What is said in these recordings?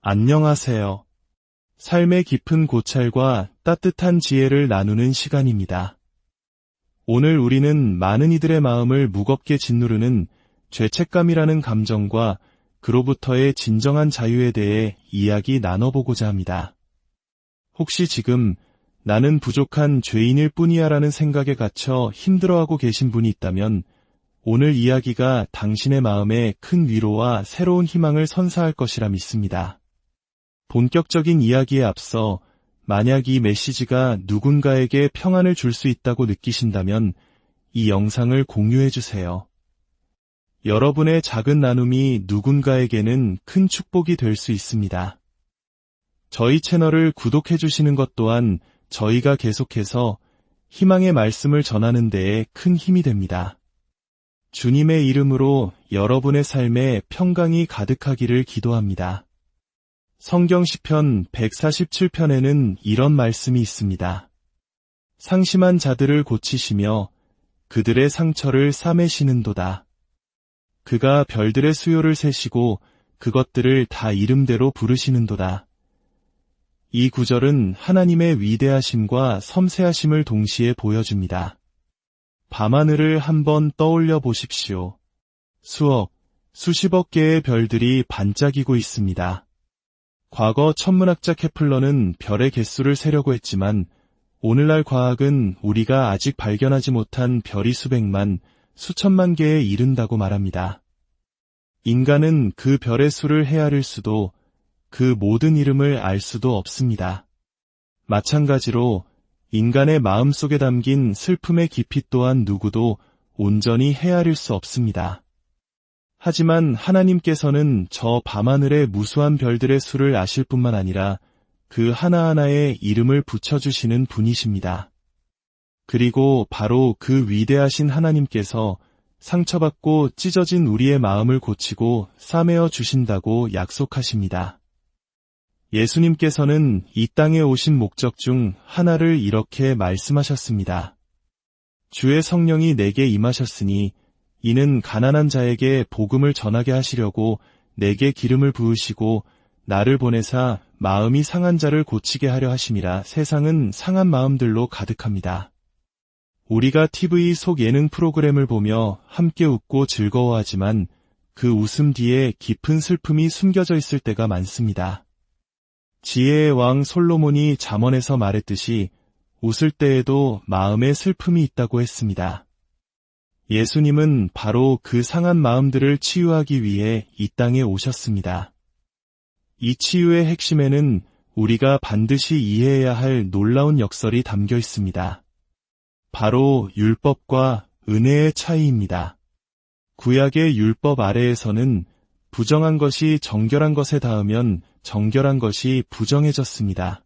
안녕하세요. 삶의 깊은 고찰과 따뜻한 지혜를 나누는 시간입니다. 오늘 우리는 많은 이들의 마음을 무겁게 짓누르는 죄책감이라는 감정과 그로부터의 진정한 자유에 대해 이야기 나눠보고자 합니다. 혹시 지금 나는 부족한 죄인일 뿐이야 라는 생각에 갇혀 힘들어하고 계신 분이 있다면 오늘 이야기가 당신의 마음에 큰 위로와 새로운 희망을 선사할 것이라 믿습니다. 본격적인 이야기에 앞서 만약 이 메시지가 누군가에게 평안을 줄 수 있다고 느끼신다면 이 영상을 공유해 주세요. 여러분의 작은 나눔이 누군가에게는 큰 축복이 될 수 있습니다. 저희 채널을 구독해 주시는 것 또한 저희가 계속해서 희망의 말씀을 전하는 데에 큰 힘이 됩니다. 주님의 이름으로 여러분의 삶에 평강이 가득하기를 기도합니다. 성경 시편 147편에는 이런 말씀이 있습니다. 상심한 자들을 고치시며 그들의 상처를 싸매시는도다. 그가 별들의 수요를 세시고 그것들을 다 이름대로 부르시는도다. 이 구절은 하나님의 위대하심과 섬세하심을 동시에 보여줍니다. 밤하늘을 한번 떠올려 보십시오. 수억, 수십억 개의 별들이 반짝이고 있습니다. 과거 천문학자 케플러는 별의 개수를 세려고 했지만 오늘날 과학은 우리가 아직 발견하지 못한 별이 수백만, 수천만 개에 이른다고 말합니다. 인간은 그 별의 수를 헤아릴 수도 그 모든 이름을 알 수도 없습니다. 마찬가지로 인간의 마음속에 담긴 슬픔의 깊이 또한 누구도 온전히 헤아릴 수 없습니다. 하지만 하나님께서는 저 밤하늘의 무수한 별들의 수를 아실 뿐만 아니라 그 하나하나에 이름을 붙여주시는 분이십니다. 그리고 바로 그 위대하신 하나님께서 상처받고 찢어진 우리의 마음을 고치고 싸매어 주신다고 약속하십니다. 예수님께서는 이 땅에 오신 목적 중 하나를 이렇게 말씀하셨습니다. 주의 성령이 내게 임하셨으니 이는 가난한 자에게 복음을 전하게 하시려고 내게 기름을 부으시고 나를 보내사 마음이 상한 자를 고치게 하려 하심이라. 세상은 상한 마음들로 가득합니다. 우리가 TV 속 예능 프로그램을 보며 함께 웃고 즐거워하지만 그 웃음 뒤에 깊은 슬픔이 숨겨져 있을 때가 많습니다. 지혜의 왕 솔로몬이 잠언에서 말했듯이 웃을 때에도 마음에 슬픔이 있다고 했습니다. 예수님은 바로 그 상한 마음들을 치유하기 위해 이 땅에 오셨습니다. 이 치유의 핵심에는 우리가 반드시 이해해야 할 놀라운 역설이 담겨 있습니다. 바로 율법과 은혜의 차이입니다. 구약의 율법 아래에서는 부정한 것이 정결한 것에 닿으면 정결한 것이 부정해졌습니다.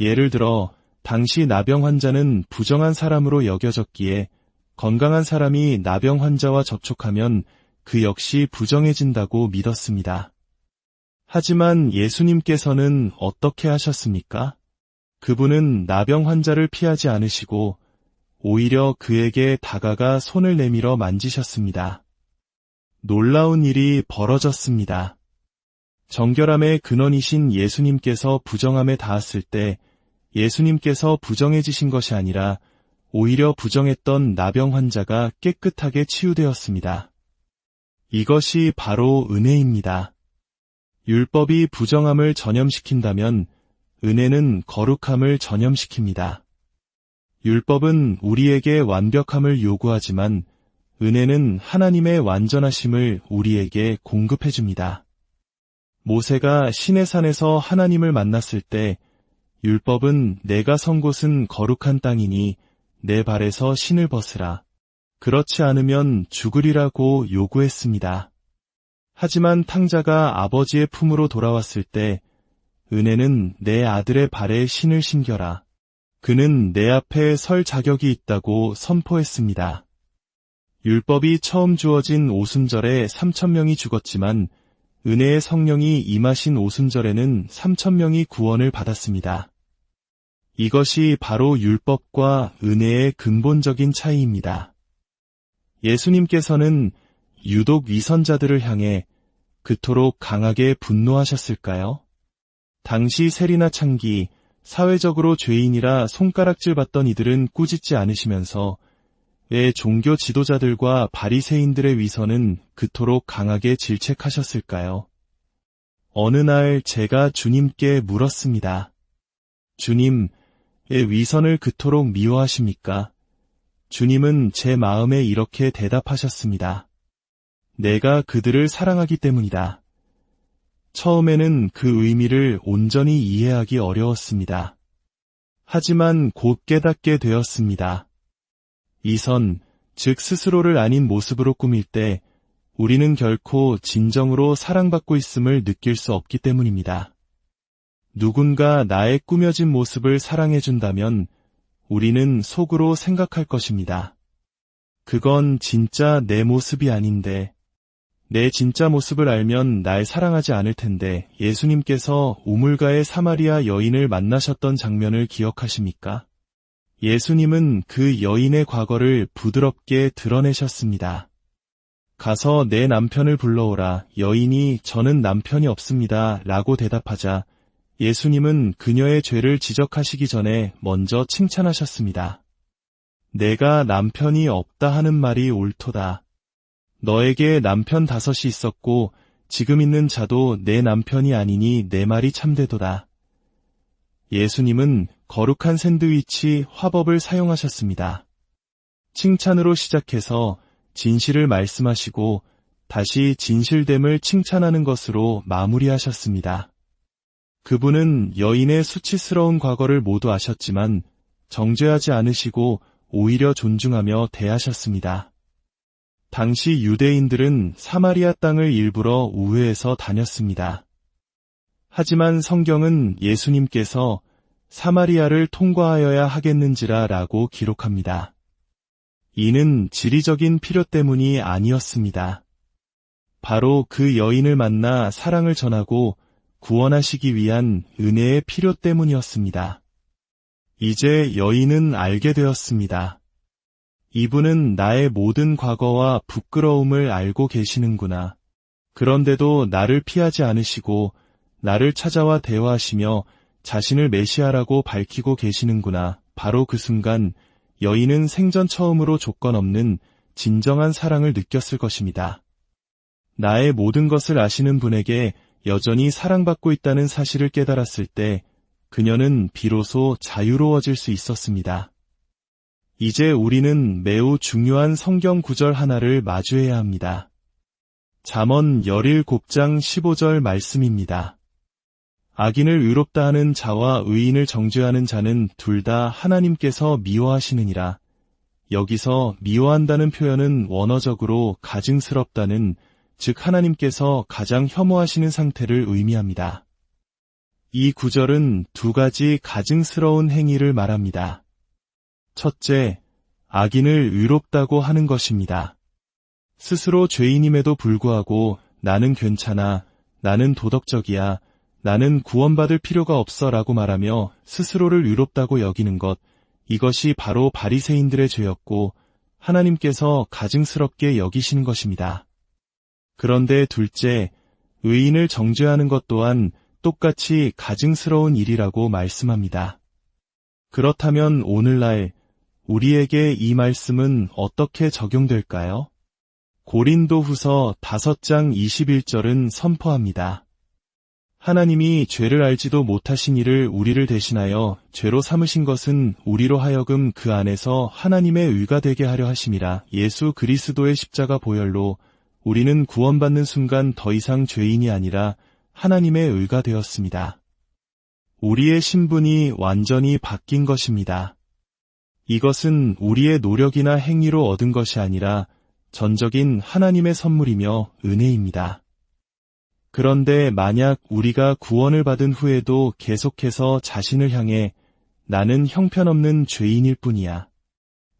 예를 들어 당시 나병 환자는 부정한 사람으로 여겨졌기에 건강한 사람이 나병 환자와 접촉하면 그 역시 부정해진다고 믿었습니다. 하지만 예수님께서는 어떻게 하셨습니까? 그분은 나병 환자를 피하지 않으시고 오히려 그에게 다가가 손을 내밀어 만지셨습니다. 놀라운 일이 벌어졌습니다. 정결함의 근원이신 예수님께서 부정함에 닿았을 때 예수님께서 부정해지신 것이 아니라 오히려 부정했던 나병 환자가 깨끗하게 치유되었습니다. 이것이 바로 은혜입니다. 율법이 부정함을 전염시킨다면 은혜는 거룩함을 전염시킵니다. 율법은 우리에게 완벽함을 요구하지만 은혜는 하나님의 완전하심을 우리에게 공급해줍니다. 모세가 시내산에서 하나님을 만났을 때 율법은 내가 선 곳은 거룩한 땅이니 내 발에서 신을 벗으라. 그렇지 않으면 죽으리라고 요구했습니다. 하지만 탕자가 아버지의 품으로 돌아왔을 때 은혜는 내 아들의 발에 신을 신겨라. 그는 내 앞에 설 자격이 있다고 선포했습니다. 율법이 처음 주어진 오순절에 3,000명이 죽었지만 은혜의 성령이 임하신 오순절에는 3,000명이 구원을 받았습니다. 이것이 바로 율법과 은혜의 근본적인 차이입니다. 예수님께서는 유독 위선자들을 향해 그토록 강하게 분노하셨을까요? 당시 세리나 창기, 사회적으로 죄인이라 손가락질 받던 이들은 꾸짖지 않으시면서 왜 종교 지도자들과 바리새인들의 위선은 그토록 강하게 질책하셨을까요? 어느 날 제가 주님께 물었습니다. 주님, 왜 위선을 그토록 미워하십니까? 주님은 제 마음에 이렇게 대답하셨습니다. 내가 그들을 사랑하기 때문이다. 처음에는 그 의미를 온전히 이해하기 어려웠습니다. 하지만 곧 깨닫게 되었습니다. 이선, 즉 스스로를 아닌 모습으로 꾸밀 때 우리는 결코 진정으로 사랑받고 있음을 느낄 수 없기 때문입니다. 누군가 나의 꾸며진 모습을 사랑해준다면 우리는 속으로 생각할 것입니다. 그건 진짜 내 모습이 아닌데, 내 진짜 모습을 알면 날 사랑하지 않을 텐데 예수님께서 우물가의 사마리아 여인을 만나셨던 장면을 기억하십니까? 예수님은 그 여인의 과거를 부드럽게 드러내셨습니다. 가서 내 남편을 불러오라. 여인이 저는 남편이 없습니다. 라고 대답하자 예수님은 그녀의 죄를 지적하시기 전에 먼저 칭찬하셨습니다. 내가 남편이 없다 하는 말이 옳도다. 너에게 남편 5이 있었고 지금 있는 자도 내 남편이 아니니 내 말이 참되도다. 예수님은 거룩한 샌드위치 화법을 사용하셨습니다. 칭찬으로 시작해서 진실을 말씀하시고 다시 진실됨을 칭찬하는 것으로 마무리하셨습니다. 그분은 여인의 수치스러운 과거를 모두 아셨지만 정죄하지 않으시고 오히려 존중하며 대하셨습니다. 당시 유대인들은 사마리아 땅을 일부러 우회해서 다녔습니다. 하지만 성경은 예수님께서 사마리아를 통과하여야 하겠는지라 라고 기록합니다. 이는 지리적인 필요 때문이 아니었습니다. 바로 그 여인을 만나 사랑을 전하고 구원하시기 위한 은혜의 필요 때문이었습니다. 이제 여인은 알게 되었습니다. 이분은 나의 모든 과거와 부끄러움을 알고 계시는구나. 그런데도 나를 피하지 않으시고 나를 찾아와 대화하시며 자신을 메시아라고 밝히고 계시는구나. 바로 그 순간 여인은 생전 처음으로 조건 없는 진정한 사랑을 느꼈을 것입니다. 나의 모든 것을 아시는 분에게 여전히 사랑받고 있다는 사실을 깨달았을 때 그녀는 비로소 자유로워질 수 있었습니다. 이제 우리는 매우 중요한 성경 구절 하나를 마주해야 합니다. 잠언 17장 15절 말씀입니다. 악인을 의롭다 하는 자와 의인을 정죄하는 자는 둘 다 하나님께서 미워하시느니라. 여기서 미워한다는 표현은 원어적으로 가증스럽다는, 즉 하나님께서 가장 혐오하시는 상태를 의미합니다. 이 구절은 두 가지 가증스러운 행위를 말합니다. 첫째, 악인을 의롭다고 하는 것입니다. 스스로 죄인임에도 불구하고 나는 괜찮아, 나는 도덕적이야, 나는 구원받을 필요가 없어 라고 말하며 스스로를 의롭다고 여기는 것, 이것이 바로 바리새인들의 죄였고 하나님께서 가증스럽게 여기시는 것입니다. 그런데 둘째, 의인을 정죄하는 것 또한 똑같이 가증스러운 일이라고 말씀합니다. 그렇다면 오늘날 우리에게 이 말씀은 어떻게 적용될까요? 고린도후서 5장 21절은 선포합니다. 하나님이 죄를 알지도 못하신 이를 우리를 대신하여 죄로 삼으신 것은 우리로 하여금 그 안에서 하나님의 의가 되게 하려 하심이라. 예수 그리스도의 십자가 보혈로 우리는 구원받는 순간 더 이상 죄인이 아니라 하나님의 의가 되었습니다. 우리의 신분이 완전히 바뀐 것입니다. 이것은 우리의 노력이나 행위로 얻은 것이 아니라 전적인 하나님의 선물이며 은혜입니다. 그런데 만약 우리가 구원을 받은 후에도 계속해서 자신을 향해 나는 형편없는 죄인일 뿐이야,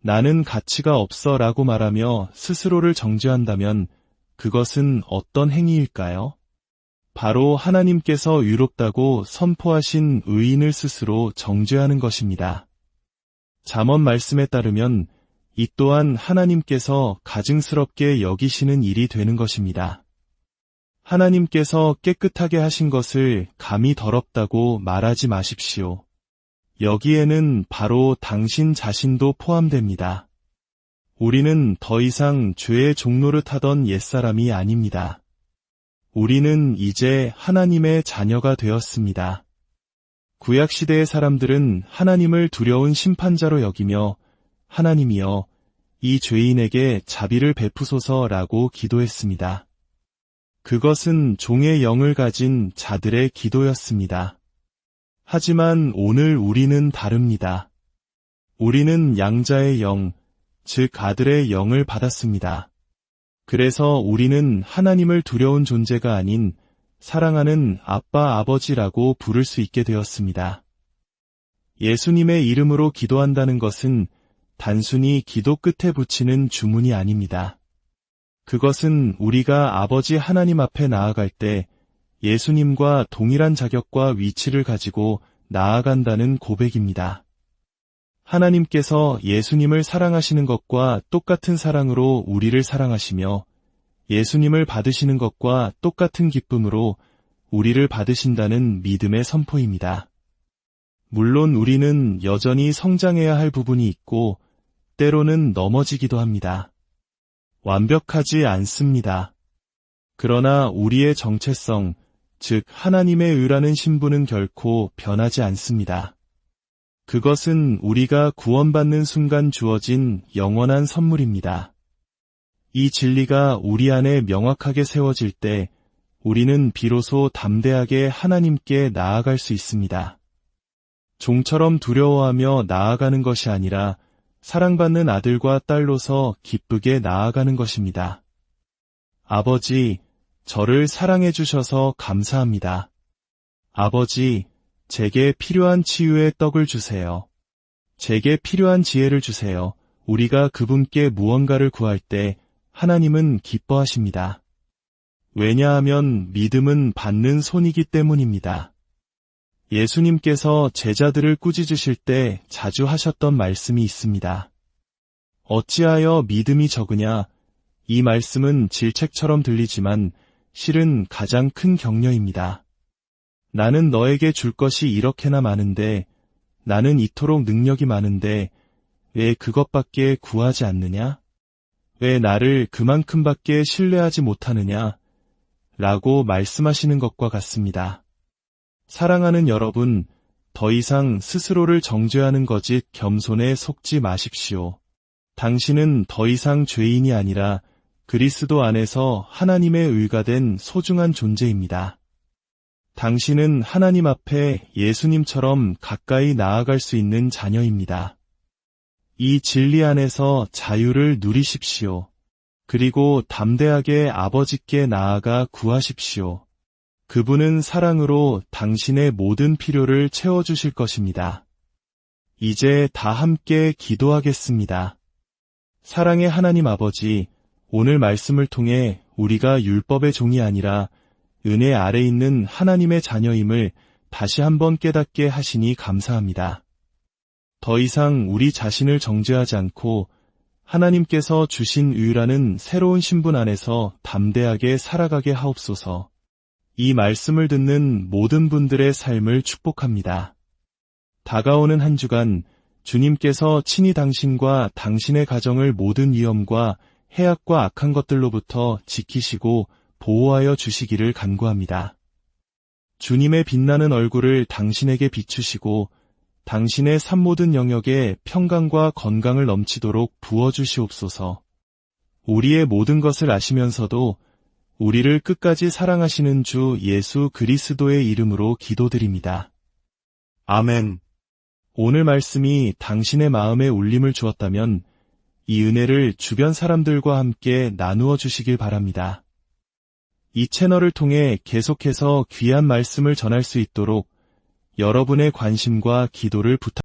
나는 가치가 없어 라고 말하며 스스로를 정죄한다면 그것은 어떤 행위일까요? 바로 하나님께서 의롭다고 선포하신 의인을 스스로 정죄하는 것입니다. 잠언 말씀에 따르면 이 또한 하나님께서 가증스럽게 여기시는 일이 되는 것입니다. 하나님께서 깨끗하게 하신 것을 감히 더럽다고 말하지 마십시오. 여기에는 바로 당신 자신도 포함됩니다. 우리는 더 이상 죄의 종노릇하던 옛사람이 아닙니다. 우리는 이제 하나님의 자녀가 되었습니다. 구약시대의 사람들은 하나님을 두려운 심판자로 여기며 하나님이여 이 죄인에게 자비를 베푸소서라고 기도했습니다. 그것은 종의 영을 가진 자들의 기도였습니다. 하지만 오늘 우리는 다릅니다. 우리는 양자의 영, 즉 아들의 영을 받았습니다. 그래서 우리는 하나님을 두려운 존재가 아닌 사랑하는 아빠, 아버지라고 부를 수 있게 되었습니다. 예수님의 이름으로 기도한다는 것은 단순히 기도 끝에 붙이는 주문이 아닙니다. 그것은 우리가 아버지 하나님 앞에 나아갈 때 예수님과 동일한 자격과 위치를 가지고 나아간다는 고백입니다. 하나님께서 예수님을 사랑하시는 것과 똑같은 사랑으로 우리를 사랑하시며 예수님을 받으시는 것과 똑같은 기쁨으로 우리를 받으신다는 믿음의 선포입니다. 물론 우리는 여전히 성장해야 할 부분이 있고 때로는 넘어지기도 합니다. 완벽하지 않습니다. 그러나 우리의 정체성, 즉 하나님의 의라는 신분은 결코 변하지 않습니다. 그것은 우리가 구원받는 순간 주어진 영원한 선물입니다. 이 진리가 우리 안에 명확하게 세워질 때 우리는 비로소 담대하게 하나님께 나아갈 수 있습니다. 종처럼 두려워하며 나아가는 것이 아니라 사랑받는 아들과 딸로서 기쁘게 나아가는 것입니다. 아버지, 저를 사랑해 주셔서 감사합니다. 아버지, 제게 필요한 치유의 떡을 주세요. 제게 필요한 지혜를 주세요. 우리가 그분께 무언가를 구할 때 하나님은 기뻐하십니다. 왜냐하면 믿음은 받는 손이기 때문입니다. 예수님께서 제자들을 꾸짖으실 때 자주 하셨던 말씀이 있습니다. 어찌하여 믿음이 적으냐? 이 말씀은 질책처럼 들리지만 실은 가장 큰 격려입니다. 나는 너에게 줄 것이 이렇게나 많은데, 나는 이토록 능력이 많은데 왜 그것밖에 구하지 않느냐? 왜 나를 그만큼밖에 신뢰하지 못하느냐? 라고 말씀하시는 것과 같습니다. 사랑하는 여러분, 더 이상 스스로를 정죄하는 거짓 겸손에 속지 마십시오. 당신은 더 이상 죄인이 아니라 그리스도 안에서 하나님의 의가 된 소중한 존재입니다. 당신은 하나님 앞에 예수님처럼 가까이 나아갈 수 있는 자녀입니다. 이 진리 안에서 자유를 누리십시오. 그리고 담대하게 아버지께 나아가 구하십시오. 그분은 사랑으로 당신의 모든 필요를 채워주실 것입니다. 이제 다 함께 기도하겠습니다. 사랑의 하나님 아버지, 오늘 말씀을 통해 우리가 율법의 종이 아니라 은혜 아래 있는 하나님의 자녀임을 다시 한번 깨닫게 하시니 감사합니다. 더 이상 우리 자신을 정죄하지 않고 하나님께서 주신 의라는 새로운 신분 안에서 담대하게 살아가게 하옵소서. 이 말씀을 듣는 모든 분들의 삶을 축복합니다. 다가오는 한 주간 주님께서 친히 당신과 당신의 가정을 모든 위험과 해악과 악한 것들로부터 지키시고 보호하여 주시기를 간구합니다. 주님의 빛나는 얼굴을 당신에게 비추시고 당신의 삶 모든 영역에 평강과 건강을 넘치도록 부어주시옵소서. 우리의 모든 것을 아시면서도 우리를 끝까지 사랑하시는 주 예수 그리스도의 이름으로 기도드립니다. 아멘. 오늘 말씀이 당신의 마음에 울림을 주었다면 이 은혜를 주변 사람들과 함께 나누어 주시길 바랍니다. 이 채널을 통해 계속해서 귀한 말씀을 전할 수 있도록 여러분의 관심과 기도를 부탁드립니다.